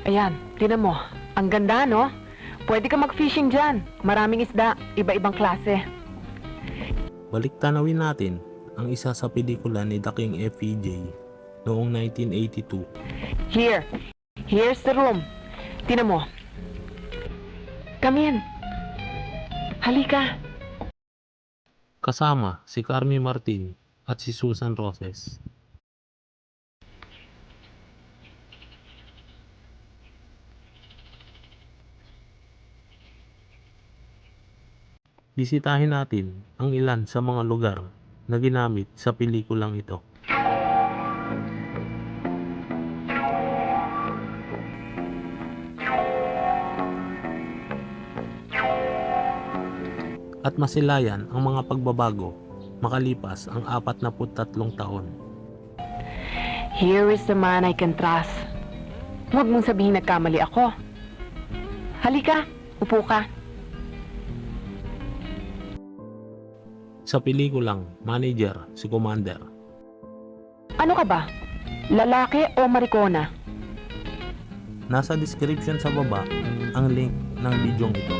Ayan, tinan mo. Ang ganda, no? Pwede ka mag-fishing dyan. Maraming isda, iba-ibang klase. Balik tanawin natin ang isa sa pelikula ni The King FPJ noong 1982. Here's the room. Tinan mo. Come in. Halika. Kasama si Carmy Martin at si Susan Roses. Bisitahin natin ang ilan sa mga lugar na ginamit sa pelikulang ito. At masilayan ang mga pagbabago makalipas ang 43 taon. Here is the man I can trust. Huwag mong sabihin nagkamali ako. Halika, upo ka. Sa pelikulang Manager si Commander. Ano ka ba? Lalaki o marikona? Nasa description sa baba ang link ng bidyong ito.